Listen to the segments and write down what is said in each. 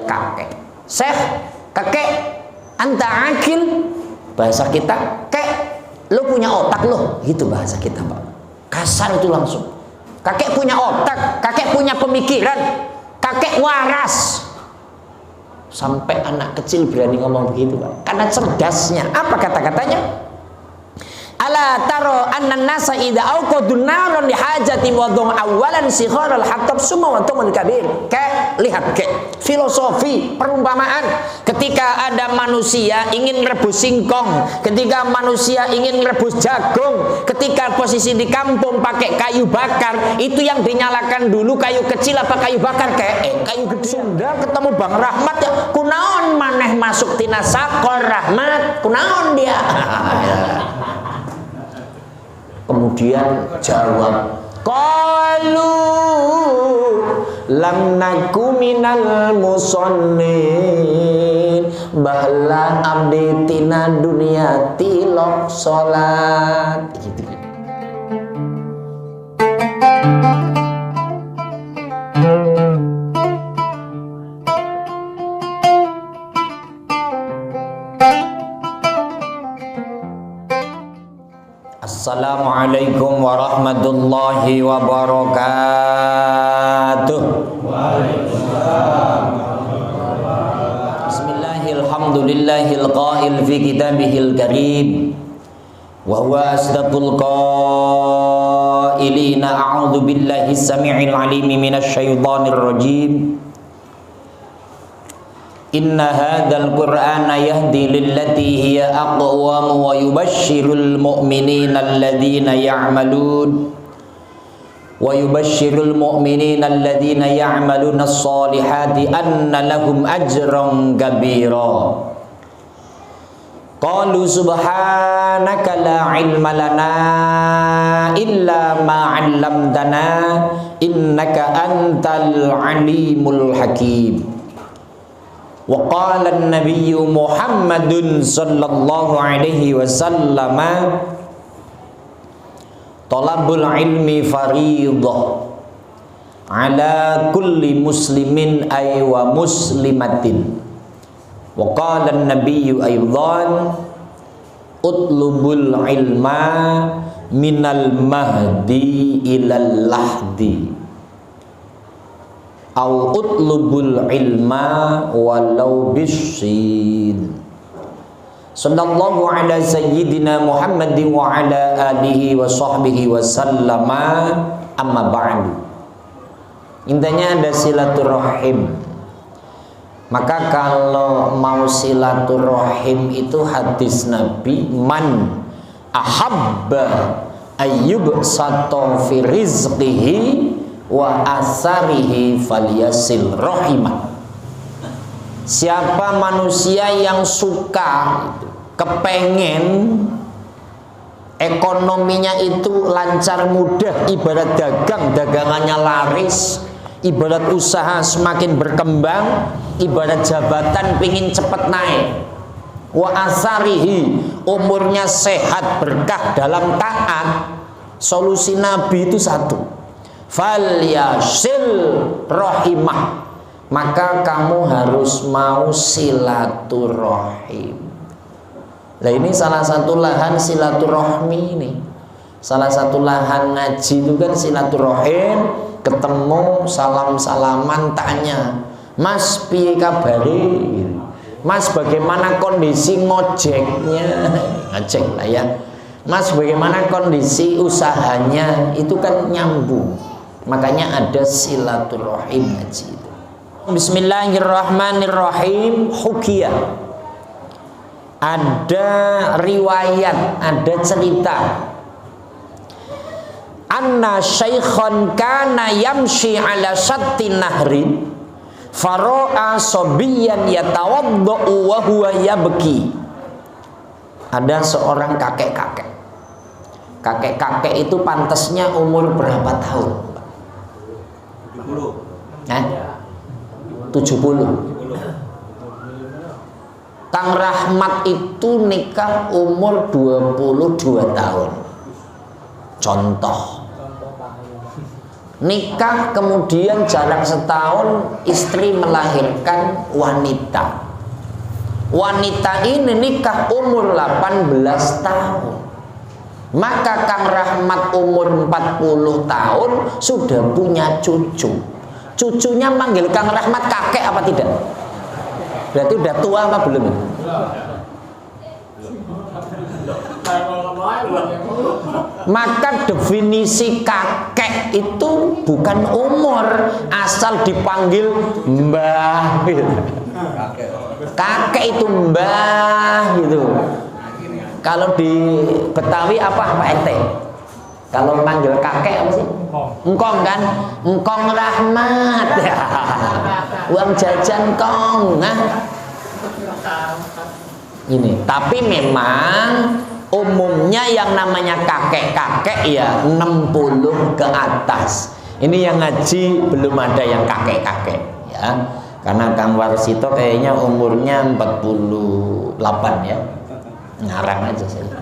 kakek. Syekh, kakek, anta akil. Bahasa kita, kek, lo punya otak lo. Gitu bahasa kita, Pak. Kasar itu langsung. Kakek punya otak, kakek punya pemikiran, kakek waras. Sampai anak kecil berani ngomong begitu, Pak. Karena cerdasnya. Apa kata-katanya? Ala taro annan nasa idza auqadun naran li hajati wa dhum awalan sigharal hatab summa wa tumun kabir. Lihat filosofi perumpamaan. Ketika ada manusia ingin merebus singkong, ketika manusia ingin merebus jagung, ketika posisi di kampung pakai kayu bakar, itu yang dinyalakan dulu kayu kecil apa kayu bakar? Kayu gede. Sudah ketemu Bang Rahmat ya, kunaon maneh masuk tina sakor Rahmat, kunaon dia. Kemudian jawab, qalu lam naku minal musallin bahla abdi tina dunia tilok salat. Gitu. Assalamualaikum warahmatullahi wabarakatuh. Bismillahirrahmanirrahim. Qail fi kitabihil karim wa huwa asdaqul qailina a'udzu billahi samii'il 'aliim minasy syaithaanir rajiim. Inna hadzal qur'ana yahdi lillati hiya aqwam wa yubashshirul mu'minina alladhina ya'maluna as-solihati anna lahum ajran kabira. Qalu subhanaka la ilma lana illa ma 'allamtana innaka antal alimul hakim. Wa qala an-nabiyyu Muhammadun sallallahu alaihi wasallam talabul ilmi fariidah ala kulli muslimin ay wa muslimatin. Wa qala an-nabiyyu aidan utlubul ilma minal mahdi ilal lahdi au utlubul ilma walau bisin. Sallallahu ala sayyidina Muhammadin wa ala alihi wa sahbihi wa sallama, amma ba'du. Intinya ada silaturahim. Maka kalau mau silaturahim itu hadis Nabi, man ahabba ayyub sato fi rizqihi wa asarihi falyasil rahimah. Siapa manusia yang suka, kepengen ekonominya itu lancar mudah, ibarat dagang, dagangannya laris, ibarat usaha semakin berkembang, ibarat jabatan pingin cepat naik, wa asarihi umurnya sehat berkah dalam taat, solusi Nabi itu satu, falyasil rahimah, maka kamu harus mau silaturahim. Nah ini salah satu lahan silaturahmi ini. Salah satu lahan ngaji itu kan silaturahim, ketemu salam-salaman, tanya, Mas piye kabari? Mas bagaimana kondisi ngojeknya? Ngecek lah ya. Mas bagaimana kondisi usahanya? Itu kan nyambung. Makanya ada silaturahim haji itu. Bismillahirrahmanirrahim. Hukiyah, ada riwayat, ada cerita. Anna syaikhan kana yamshi ala syatti nahrin faro'a sobiyan yatawadda'u wa huwa yabki. Ada seorang kakek-kakek. Kakek-kakek itu pantasnya umur berapa tahun? 70. Kang Rahmat itu nikah umur 22 tahun. Contoh. nikah kemudian jarak setahun istri melahirkan wanita. Wanita ini nikah umur 18 tahun. Maka Kang Rahmat umur 40 tahun sudah punya cucu. Cucunya manggil Kang Rahmat kakek apa tidak? Berarti udah tua apa belum? Maka definisi kakek itu bukan umur, asal dipanggil mbah. Kakek itu mbah gitu. Kalau di Betawi apa Pak Ente? Kalau manggil kakek apa sih? Engkong kan? Engkong Rahmat. Uang jajan kong. Nah. Ini, tapi memang umumnya yang namanya kakek-kakek ya 60 ke atas. Ini yang ngaji belum ada yang kakek-kakek ya. Karena Kang Warsito kayaknya umurnya 48 ya. Ngarang aja saya.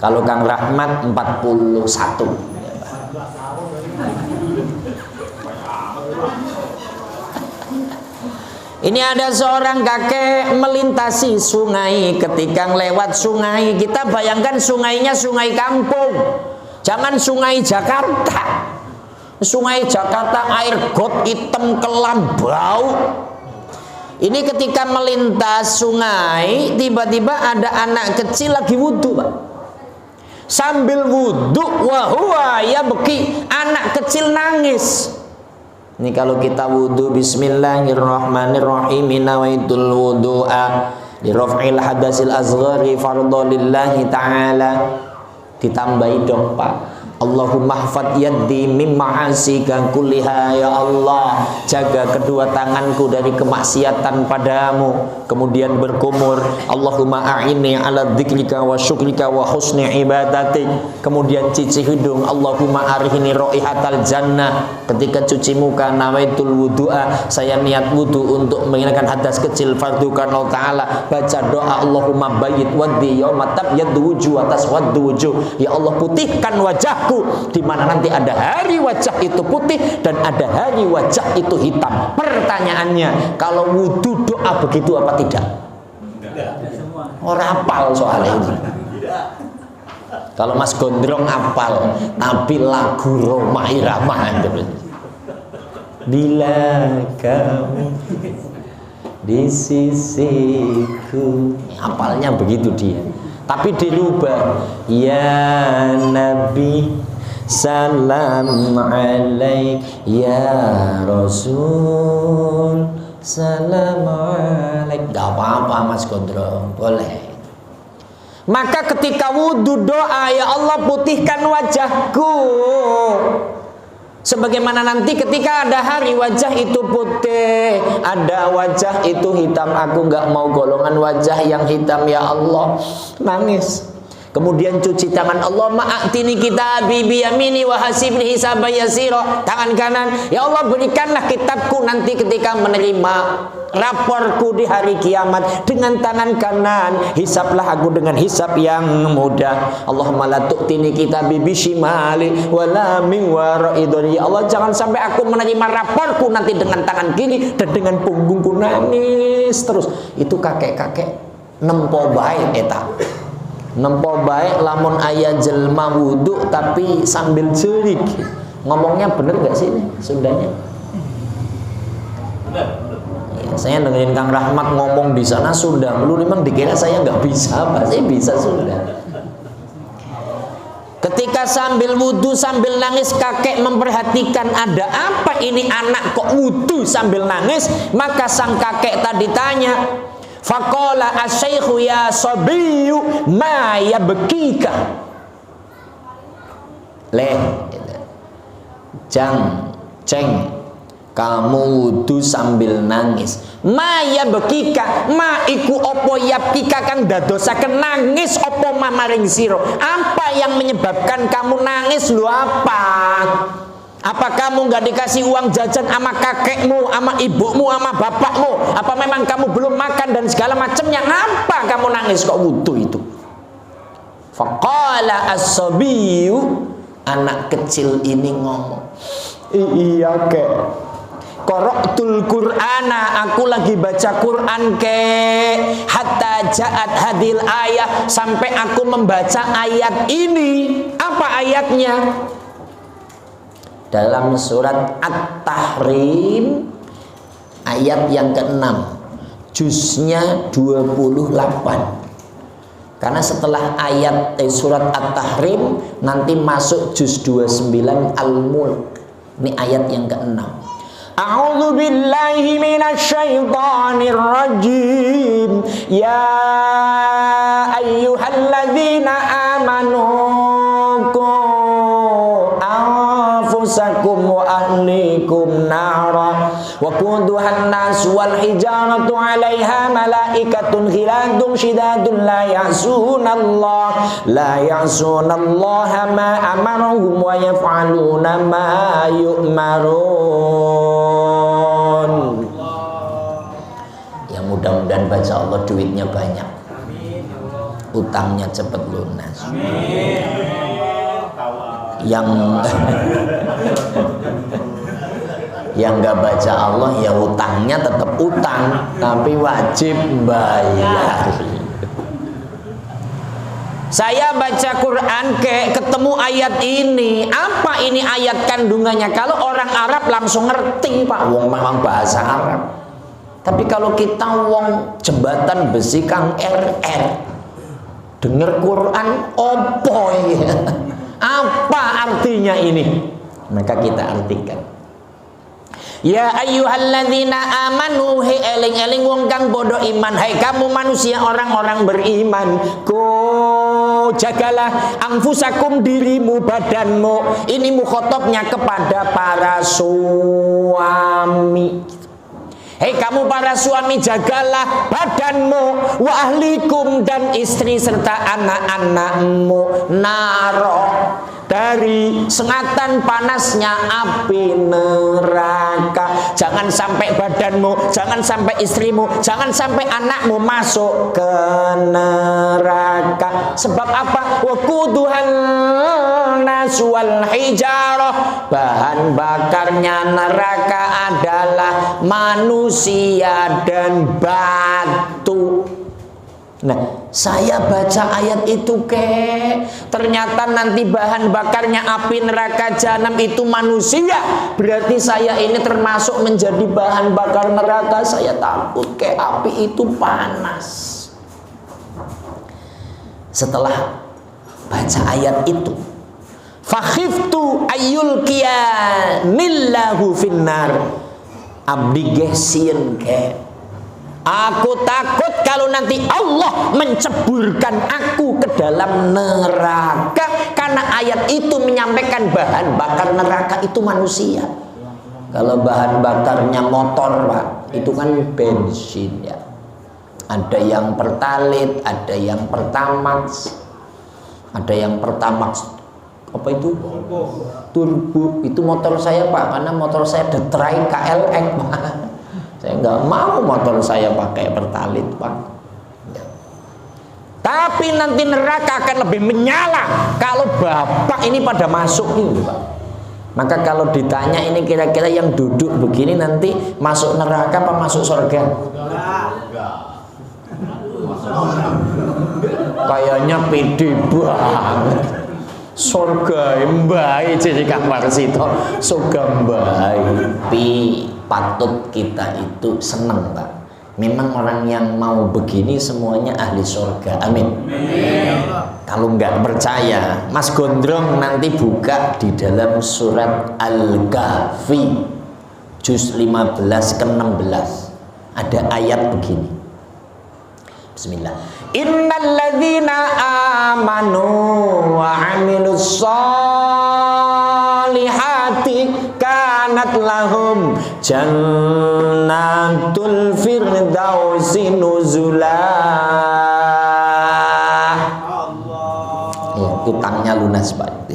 Kalau Kang Rahmat 41. Ini ada seorang kakek melintasi sungai. Ketika lewat sungai, kita bayangkan sungainya sungai kampung, jangan sungai Jakarta. Sungai Jakarta air got hitam kelam bau. Ini ketika melintas sungai, tiba-tiba ada anak kecil lagi wudhu, Pak. Sambil wudhu, wahua ya beki, anak kecil nangis. Ini kalau kita wudhu, bismillahirrahmanirrahim, nawaitul wudhu'a li raf'il hadasil asghari fardhu lillahi ta'ala. Ditambahi dong, Pak. Allahumma hafad yaddi mimma asika kulliha, ya Allah, jaga kedua tanganku dari kemaksiatan padamu. Kemudian berkumur, Allahumma a'inni ala dzikrika wa syukrika wa husni ibadatik. Kemudian cuci hidung, Allahumma arihni raihatal jannah. Ketika cuci muka, nawaitul wudu'a, saya niat wudu untuk menghilangkan hadas kecil fardu karena ta'ala. Baca doa, Allahumma bayyid waddi yawma tabyaddu wujuh atas waddu wujuh, ya Allah putihkan wajahku di mana nanti ada hari wajah itu putih dan ada hari wajah itu hitam. Pertanyaannya, kalau wudu doa begitu apa tidak? Orang apal soalnya ini. Kalau Mas Gondrong apal, tapi lagu Roma Irama bila kamu di sisiku, apalnya begitu dia. Tapi dirubah, ya Nabi salam alaik, ya Rasul salam alaik. Gak apa-apa Mas Gondrong, boleh. Maka ketika wudhu doa, ya Allah putihkan wajahku, sebagaimana nanti ketika ada hari wajah itu putih, ada wajah itu hitam. Aku nggak mau golongan wajah yang hitam, ya Allah. Nangis. Kemudian cuci tangan, Allah ma'atini kitabi biyamini wa hasibni hisaban yasira. Tangan kanan, ya Allah berikanlah kitabku nanti ketika menerima raporku di hari kiamat. Dengan tangan kanan, hisablah aku dengan hisab yang mudah. Allahumma la tu'tini kitabi bishimali wala min wara'i dhari. Ya Allah jangan sampai aku menerima raporku nanti dengan tangan kiri dan dengan punggungku. Nangis terus. Itu kakek-kakek nempo baik eta. Nempo baik lamun ayah jelma wudhu tapi sambil jerik. Ngomongnya bener gak sih ini Sundanya? Bener. Ya, saya dengerin Kang Rahmat ngomong di sana Sunda. Lu memang dikira saya nggak bisa, Pak. Saya bisa Sunda. Ketika sambil wudhu sambil nangis, kakek memperhatikan ada apa ini anak kok wudhu sambil nangis. Maka sang kakek tadi tanya, faqala asyaikhu ya sabiyu ma yabkika. Ceng, kamu wudhu sambil nangis. Ma yabkika, ma iku opo yabkika kang dadosaken nangis opo mamaring sira. Apa yang menyebabkan kamu nangis lu apa? Apa kamu nggak dikasih uang jajan sama kakekmu, sama ibumu, sama bapakmu? Apa memang kamu belum makan dan segala macamnya? Ngapa kamu nangis kok wudhu itu? Faqala as-sabiyu, anak kecil ini ngomong, Iya kek. Qara'tul Qur'ana, aku lagi baca Quran kek. Hatta ja'at hadil ayat, sampai aku membaca ayat ini. Apa ayatnya? Dalam surat At-Tahrim ayat yang ke-6, juznya 28. Karena setelah ayat surat At-Tahrim nanti masuk juz 29 Al-Mulk. Ini ayat yang ke-6. A'udzu billahi minasyaitonir rajim. Ya ayyuhalladzina amanu qu anfusakum wa ahlikum nara wa quduhan nas wal hijaratu 'alaiha malaikatun ghiladun shidadun la ya'sunallaha ma amarahum wa yaf'aluna ma yu'marun. Yang mudah-mudahan baca Allah duitnya banyak, utangnya cepat lunas. Yang nggak baca Allah ya utangnya tetap utang, tapi wajib bayar. Saya baca Quran ketemu ayat ini. Apa ini ayat kandungannya? Kalau orang Arab langsung ngerti, Pak. Wong memang bahasa Arab. Tapi kalau kita wong jembatan besi Kang RR, dengar Quran opo ya? Apa artinya ini? Maka kita artikan. Ya ayyuhalladzina amanu, he eling-eling wong kang bodoh iman, hai kamu manusia orang-orang beriman, jagalah anfusakum, dirimu, badanmu. Ini mukhatabnya kepada para suami. Hei kamu para suami, jagalah badanmu, wa ahlikum, dan istri serta anak-anakmu, naro, dari sengatan panasnya api neraka. Jangan sampai badanmu, jangan sampai istrimu, jangan sampai anakmu masuk ke neraka. Sebab apa? Waquduhan nas wal hijarah, bahan bakarnya neraka adalah manusia dan batu. Nah, saya baca ayat itu ternyata nanti bahan bakarnya api neraka jahanam itu manusia. Berarti saya ini termasuk menjadi bahan bakar neraka. Saya takut api itu panas. Setelah baca ayat itu, fakhiftu ayyulqiyanillahu finnar, abdi gesien aku takut kalau nanti Allah menceburkan aku ke dalam neraka. Karena ayat itu menyampaikan bahan bakar neraka itu manusia. Kalau bahan bakarnya motor, Pak, itu kan bensin ya. Ada yang pertalit, ada yang pertamax, ada yang pertamax apa itu? Turbo. Itu motor saya, Pak, karena motor saya Detrai KLX, Pak. Saya nggak mau motor saya pakai pertalit, Pak. Ya. Tapi nanti neraka akan lebih menyala kalau bapak ini pada masuk ini, Pak. Maka kalau ditanya ini kira-kira yang duduk begini nanti masuk neraka apa masuk surga? Kayaknya pede banget. Surga mbak jadi Kang Marsito, surga mbak. Patut kita itu senang, Pak. Memang orang yang mau begini semuanya ahli surga. Amin. Kalau nggak percaya, Mas Gondrong nanti buka di dalam surat Al-Kahfi juz 15 ke 16. Ada ayat begini. Bismillah. Innalladzina amanu wa 'amilus sholihati kanat lahum jannatul firdausi nuzula. Ya, utangnya lunas, Pak.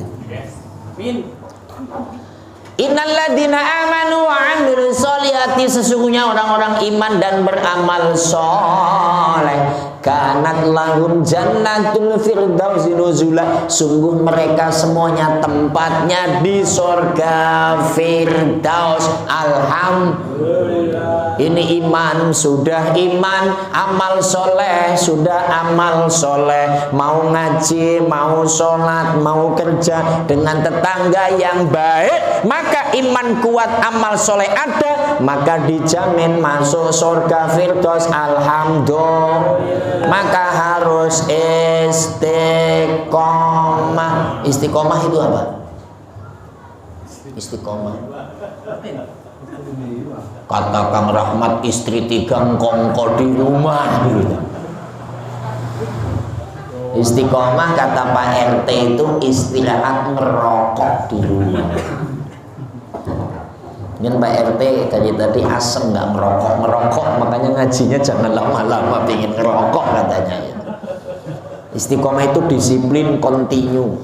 Innalladzina amanu wa 'amilus sholihati allati sesungguhnya orang-orang iman dan beramal soleh, kanat lahum jannatul firdausi nuzula, sungguh mereka semuanya tempatnya di surga firdaus. Alhamdulillah. Ini iman sudah iman, amal soleh sudah amal soleh, mau ngaji, mau sholat, mau kerja dengan tetangga yang baik, maka iman kuat, amal soleh ada, maka dijamin masuk surga firdaus. Alhamdulillah. Maka harus istiqomah. Istiqomah itu apa? Istiqomah. Kata Kang Rahmat, istri 3 kongko di rumah. Istiqomah kata Pak RT itu istirahat merokok di rumah. Kan Pak RT tadi asem nggak merokok, makanya ngajinya jangan lama-lama pengen ngerokok katanya ya. Istiqomah itu disiplin kontinu.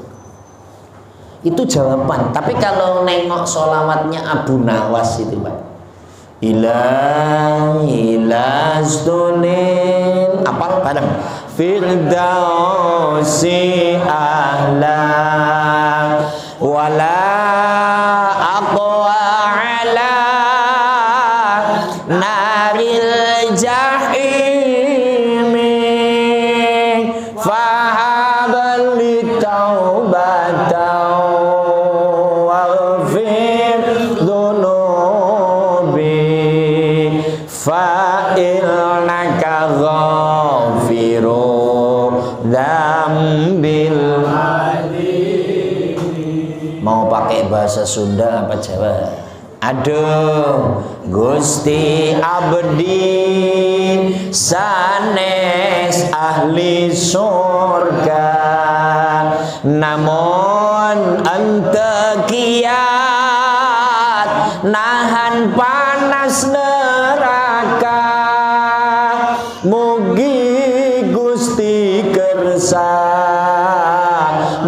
Itu jawaban. Tapi kalau nengok sholawatnya Abu Nawas itu Pak, ilastunin apa bareng firdausi ahla wala aqwa ala naril jahimi fahabal li taubatan waghfir dhunubi fa'ilnaka ghafiru dzambil. Mau pakai bahasa Sunda apa Jawa? Aduh Gusti abdi sanes ahli surga, namun ente kiat nahan panas neraka. Mugi Gusti kersa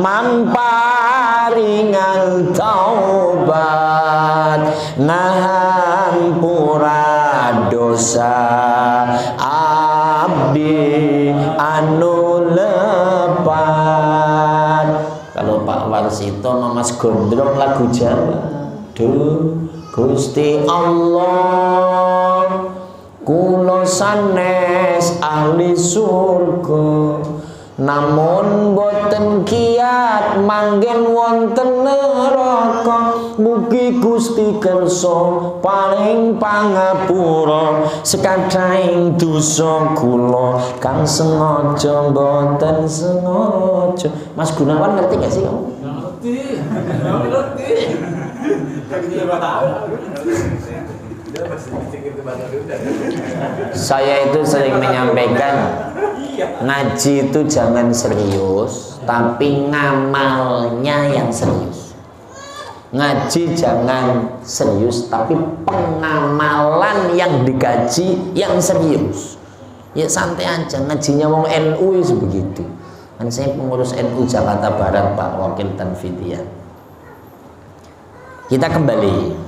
mamparingan taubat, nahan pura dosa abdi anu lepat. Kalau Pak Warsito Mas Gondrong lagu Jawa. Duh Gusti Allah kula sanes ahli surga, namun boten kiat manggen wonten neraka. Mugi Gusti kersa paling pangapura sekadhaing dosa kula kang sengaja boten sengaja. Mas Gunawan ngerti gak sih kamu? Ngerti. Saya itu sering menyampaikan, ngaji itu jangan serius, tapi ngamalnya yang serius. Ngaji jangan serius, tapi pengamalan yang dikaji yang serius. Ya santai aja, ngajinya wong NU begitu. Kan saya pengurus NU Jakarta Barat, Pak Wakil Tanfidian. Kita kembali.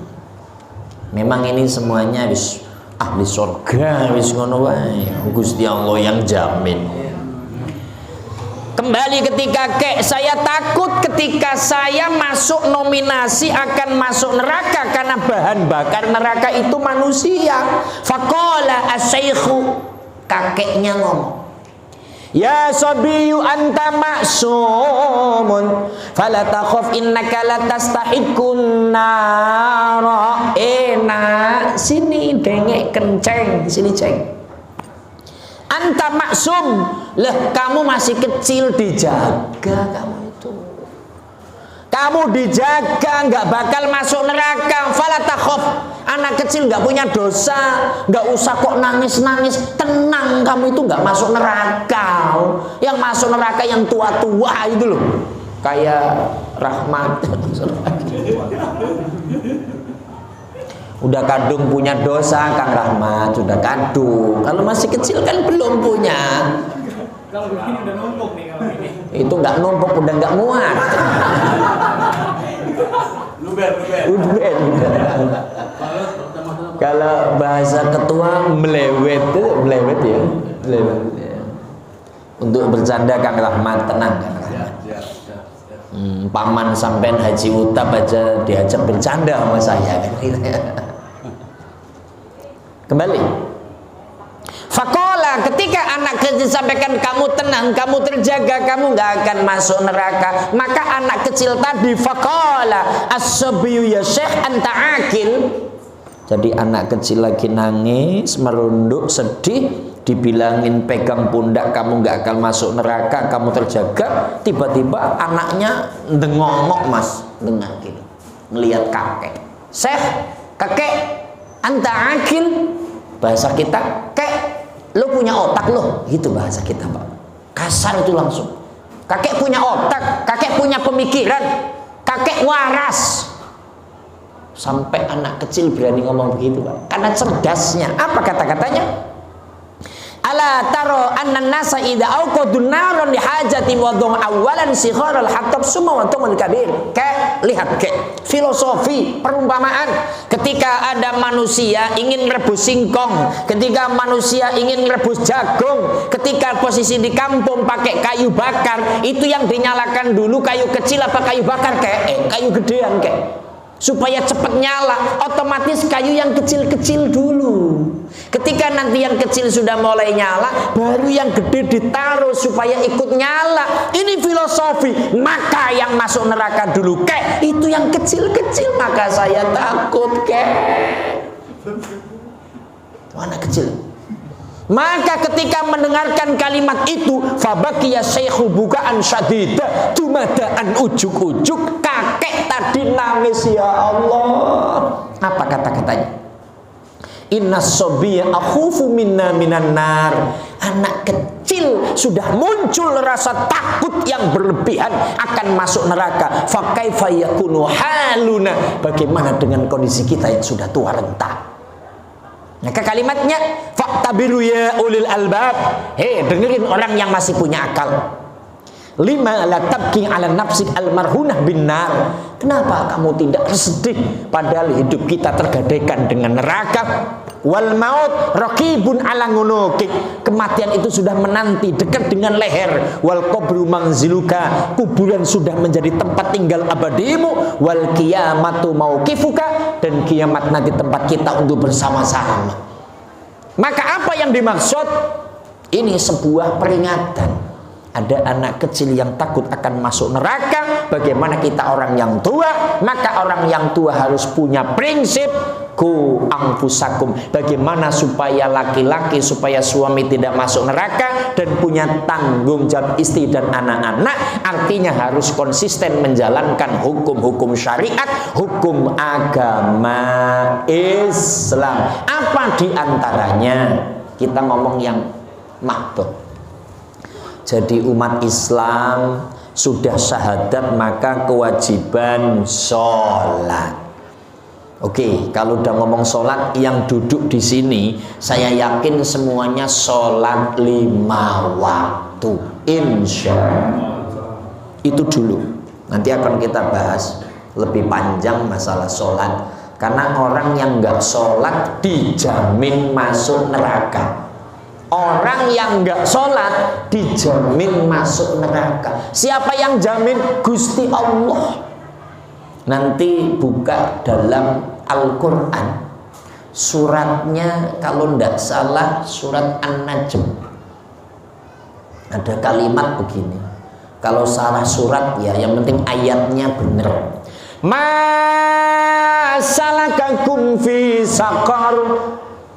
Memang ini semuanya wis ahli surga, wis ngono wae. Gusti Allah yang jamin. Kembali ketika saya takut ketika saya masuk nominasi akan masuk neraka karena bahan bakar neraka itu manusia. Faqala asy-syaikhu, kakeknya ngomong, ya sabiyu anta ma'sumun fala takhaf innaka latastahiqun nara. Enak sini dengek kenceng sini ceng. Anta maksum, lah kamu masih kecil, dijaga kamu itu. Kamu dijaga, nggak bakal masuk neraka. Fala takhaf, anak kecil nggak punya dosa, nggak usah kok nangis-nangis. Tenang, kamu itu nggak masuk neraka. Yang masuk neraka yang tua-tua itu loh, kayak Rahmat. Udah kadung punya dosa Kang Rahmat, sudah kadung. Kalau masih kecil kan belum punya. Kalau begini udah numpuk nih kalau ini. Itu nggak numpuk, udah nggak muat. Luber. Udah. Kalau pertama-tama Kalau bahasa ketua melewet ya. Untuk bercanda Kang Rahmat, tenang Kang Rahmat. Paman sampean Haji Utap aja diajak bercanda sama saya kan. Kembali. Fakola, ketika anak kecil sampaikan kamu tenang, kamu terjaga, kamu nggak akan masuk neraka, maka anak kecil tadi fakola as-sabiyyu ya syekh anta akil. Jadi anak kecil lagi nangis, merunduk, sedih, dibilangin pegang pundak kamu nggak akan masuk neraka, kamu terjaga. Tiba-tiba anaknya dengongok mas, dengar gini, ngelihat kakek. Syekh, kakek, anta akil. Bahasa kita, kek, lo punya otak lo, gitu bahasa kita pak. Kasar itu langsung. Kakek punya otak, kakek punya pemikiran, kakek waras. Sampai anak kecil berani ngomong begitu pak. Karena cerdasnya. Apa kata-katanya? Ala taro anna nasa idza auqadun naran li hajati wa dhum awalan sigharal hatab summa wa tumul kabir. Lihat filosofi perumpamaan. Ketika ada manusia ingin rebus singkong, ketika manusia ingin rebus jagung, ketika posisi di kampung pakai kayu bakar, itu yang dinyalakan dulu kayu kecil apa kayu bakar kayu gedean supaya cepat nyala. Otomatis kayu yang kecil-kecil dulu. Ketika nanti yang kecil sudah mulai nyala, baru yang gede ditaruh supaya ikut nyala. Ini filosofi. Maka yang masuk neraka dulu itu yang kecil-kecil. Maka saya takut anak kecil. Maka ketika mendengarkan kalimat itu, fabakiya syekhu bukaan syadida tumadaan ujuk-ujuk, kakek tadi nangis ya Allah. Apa kata-katanya? Innas sobiyya akhufu minna minan nar. Anak kecil sudah muncul rasa takut yang berlebihan akan masuk neraka. Fa kaifa yakunu haluna? Bagaimana dengan kondisi kita yang sudah tua renta? Maka kalimatnya faktabiru ya ulil albab. Dengerin orang yang masih punya akal. Lima la tabki ala nafsik almarhunah binar. Kenapa kamu tidak sedih padahal hidup kita tergadaikan dengan neraka? Wal maut raqibun ala ngunukik. Kematian itu sudah menanti dekat dengan leher. Wal qabru manziluka. Kuburan sudah menjadi tempat tinggal abadimu. Wal qiyamatu mauqifuka. Dan kiamat nanti tempat kita untuk bersama-sama. Maka apa yang dimaksud? Ini sebuah peringatan. Ada anak kecil yang takut akan masuk neraka. Bagaimana kita orang yang tua? Maka orang yang tua harus punya prinsip ku anfusakum. Bagaimana supaya laki-laki, supaya suami tidak masuk neraka dan punya tanggung jawab istri dan anak-anak. Artinya harus konsisten menjalankan hukum-hukum syariat, hukum agama Islam. Apa diantaranya? Kita ngomong yang makbul. Jadi umat Islam sudah syahadat maka kewajiban sholat. Oke, kalau udah ngomong sholat, yang duduk di sini saya yakin semuanya sholat 5 waktu. Insya Allah. Itu dulu. Nanti akan kita bahas lebih panjang masalah sholat. Karena orang yang nggak sholat dijamin masuk neraka. Orang yang nggak sholat dijamin masuk neraka. Siapa yang jamin? Gusti Allah. Nanti buka dalam Al-Quran, suratnya kalau nggak salah surat An-Najm. Ada kalimat begini. Kalau salah surat ya yang penting ayatnya benar. Ma salakakum fi saqar.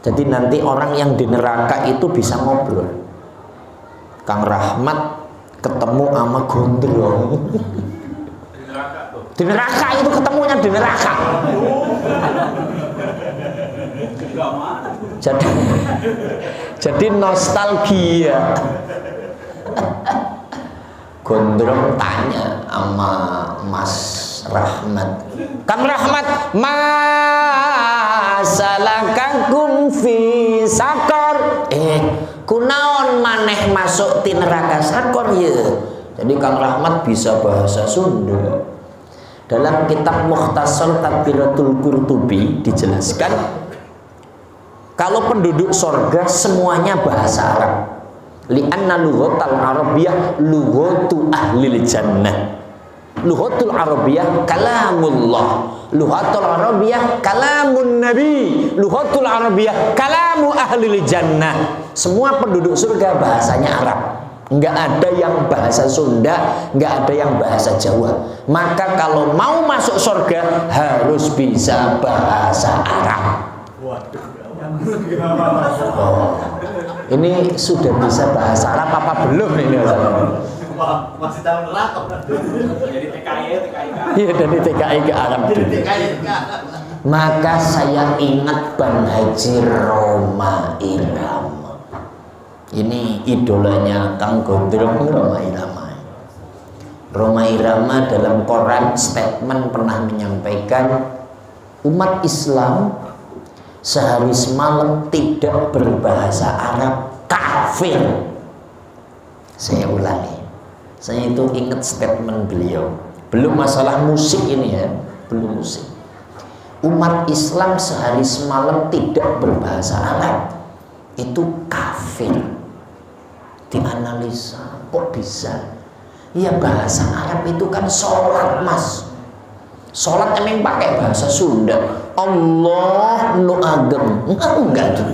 Jadi nanti orang yang di neraka itu bisa ngobrol. Kang Rahmat ketemu sama Gondrong. Di neraka itu ketemunya di neraka. Jadi nostalgia. Gondrong tanya sama Mas Rahmat, Kang Rahmat, masalakakum fi sakor. Kunaon maneh masuk ti neraka sakor ya. Jadi Kang Rahmat bisa bahasa Sunda. Dalam kitab Mukhtasar Tadbiratul Qurtubi dijelaskan Kalau penduduk sorga semuanya bahasa Arab. Li'anna lughatal arabiyyah lughatu ahlil jannah. Lughatul arabiyyah kalamullah. Lughatul arabiyyah kalamun nabi. Lughatul arabiyyah kalamu ahlil jannah. Semua penduduk surga bahasanya Arab. Enggak ada yang bahasa Sunda, enggak ada yang bahasa Jawa. Maka kalau mau masuk surga harus bisa bahasa Arab. Oh, ini sudah bisa bahasa Arab apa belum ini? Masih tahu neraka. Jadi TKI. Iya, dari TKI ke Arab. Maka saya ingat Ban Haji Roma Irama. Ini idolanya Kang Gondrong, Roma Irama. Roma Irama dalam koran statement pernah menyampaikan umat Islam sehari semalam tidak berbahasa Arab kafir. Saya ulangi, saya itu ingat statement beliau. Belum masalah musik ini ya, belum musik. Umat Islam sehari semalam tidak berbahasa Arab itu kafir. Dianalisa, kok bisa? Ya bahasa Arab itu kan sholat mas. Sholat emang pakai bahasa Sunda. Allah nu agem. Enggak tuh.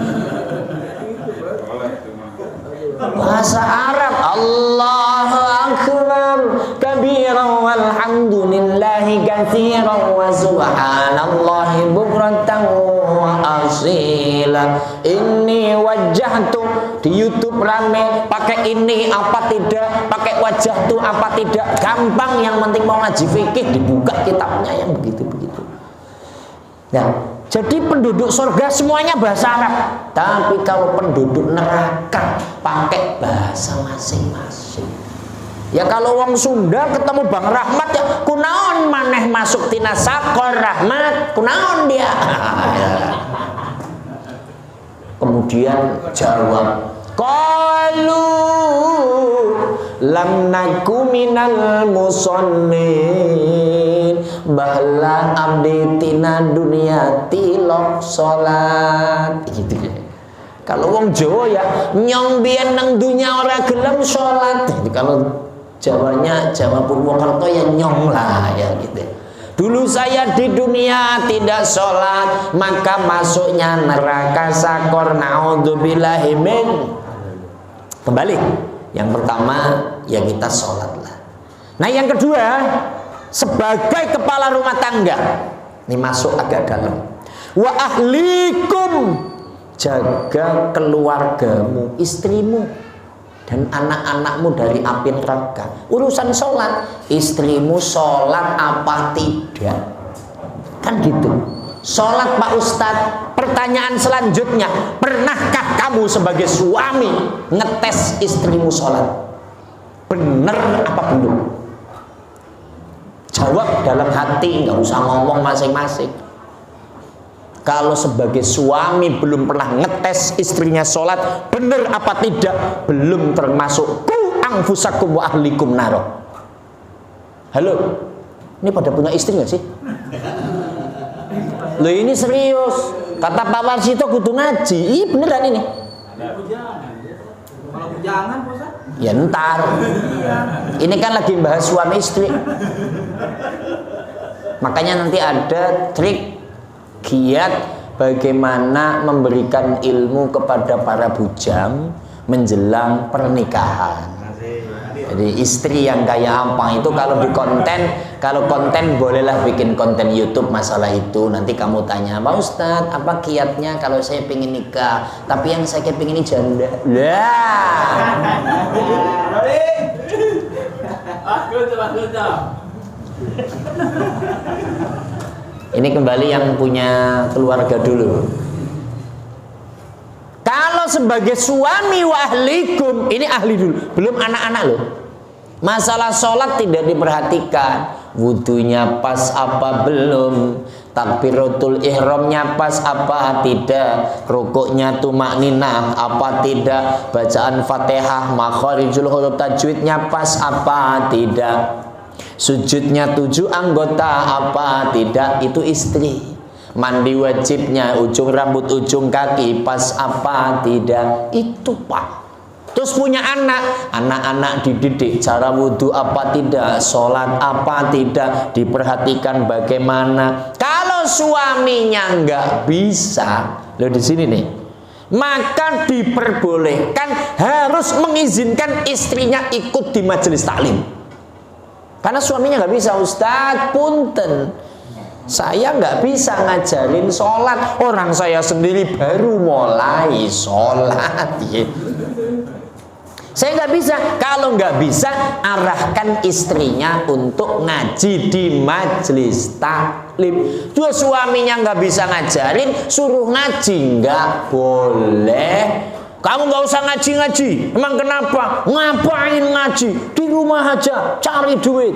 Bahasa Arab Allahu Akbar kabiran walhamdulillahi katsiran wa subhanallahi bukratan wa asila. Ini wajjahtu di YouTube rame pakai ini apa tidak, pakai wajah tuh apa tidak, gampang. Yang penting mau ngaji fikih dibuka kitabnya yang begitu-begitu. Nah, jadi penduduk surga semuanya bahasa Arab. Tapi kalau penduduk neraka pakai bahasa masing-masing. Ya kalau wong Sunda ketemu Bang Rahmat ya kunaon maneh masuk tina sakor Rahmat, kunaon dia. Kemudian jawab, qalu lam naku minal musallin bahla abdi tina dunia tilok sholat gitu ya. Kalau wong Jawa ya nyong biyen nang dunya ora gelem sholat. Jadi kalau Jawanya Jawa Purwokerto ya nyong lah ya gitu. Dulu saya di dunia tidak sholat, maka masuknya neraka sakor. Naudzubillahi min. Kembali, yang pertama ya kita sholat lah. Nah yang kedua, sebagai kepala rumah tangga, ini masuk agak dalam. Wa ahlikum, jaga keluargamu, istrimu dan anak-anakmu dari api neraka. Urusan sholat, istrimu sholat apa tidak, kan gitu. Sholat Pak Ustadz. Pertanyaan selanjutnya, pernahkah kamu sebagai suami ngetes istrimu sholat? Bener apa belum? Jawab dalam hati, nggak usah ngomong masing-masing. Kalau sebagai suami belum pernah ngetes istrinya sholat, bener apa tidak? Belum termasuk ku anfusakum wa ahlikum naro. Halo, ini pada punya istri nggak sih? Loh ini serius. Kata Pak Warsito kudu ngaji. Ih beneran ini. Kalau bujangan Ustaz? Ya ntar. Ini kan lagi bahas suami istri. Makanya nanti ada trik giat bagaimana memberikan ilmu kepada para bujang menjelang pernikahan. Jadi istri yang kayak apa itu kalau di konten, kalau konten bolehlah bikin konten YouTube masalah itu. Nanti kamu tanya, Pak Ustadz apa kiatnya kalau saya pengen nikah tapi yang saya pengen ini janda. Lah. Ini kembali yang punya keluarga dulu. Kalau sebagai suami wa ahlikum, ini ahli dulu, belum anak-anak loh. Masalah sholat tidak diperhatikan, wudunya pas apa belum, takbiratul ihramnya pas apa tidak, rukuknya tumakninah apa tidak, bacaan Fatihah makharijul huruf tajwidnya pas apa tidak, sujudnya 7 anggota apa tidak, itu istri. Mandi wajibnya ujung rambut ujung kaki pas apa tidak itu Pak. Terus punya anak-anak dididik cara wudhu apa tidak, sholat apa tidak, diperhatikan bagaimana. Kalau suaminya nggak bisa, loh di sini nih, maka diperbolehkan harus mengizinkan istrinya ikut di majelis taklim. Karena suaminya nggak bisa, Ustadz, punten, saya nggak bisa ngajarin sholat, orang saya sendiri baru mulai sholat. Saya nggak bisa. Kalau nggak bisa, arahkan istrinya untuk ngaji di majelis taklim. Dua suaminya nggak bisa ngajarin, suruh ngaji nggak boleh. Kamu nggak usah ngaji-ngaji. Emang kenapa? Ngapain ngaji? Di rumah aja, cari duit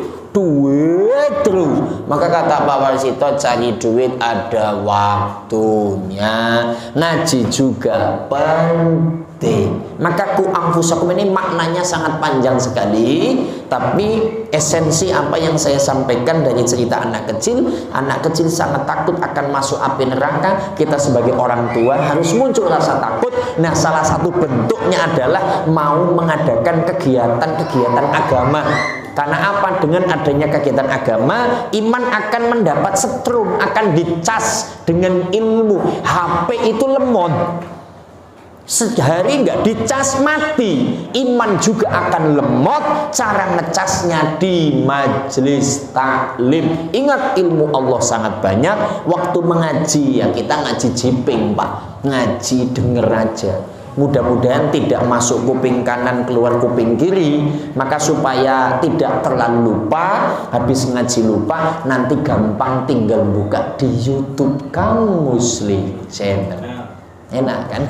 terus. Maka kata Pak Warsito, cari duit ada waktunya. Ngaji juga penting. Maka ku anfusakum ini maknanya sangat panjang sekali, tapi esensi apa yang saya sampaikan dari cerita anak kecil sangat takut akan masuk api neraka. Kita sebagai orang tua harus muncul rasa takut. Nah, salah satu bentuknya adalah mau mengadakan kegiatan agama. Karena apa? Dengan adanya kegiatan agama, iman akan mendapat setrum, akan dicas dengan ilmu. HP itu lemot, sehari nggak dicas mati. Iman juga akan lemot. Cara ngecasnya di majelis taklim. Ingat, ilmu Allah sangat banyak. Waktu mengaji ya kita ngaji jiping Pak, ngaji denger aja. Mudah-mudahan tidak masuk kuping kanan keluar kuping kiri. Maka supaya tidak terlalu lupa, habis ngaji lupa, nanti gampang tinggal buka di YouTube Kang Muslim Channel. Enak kan?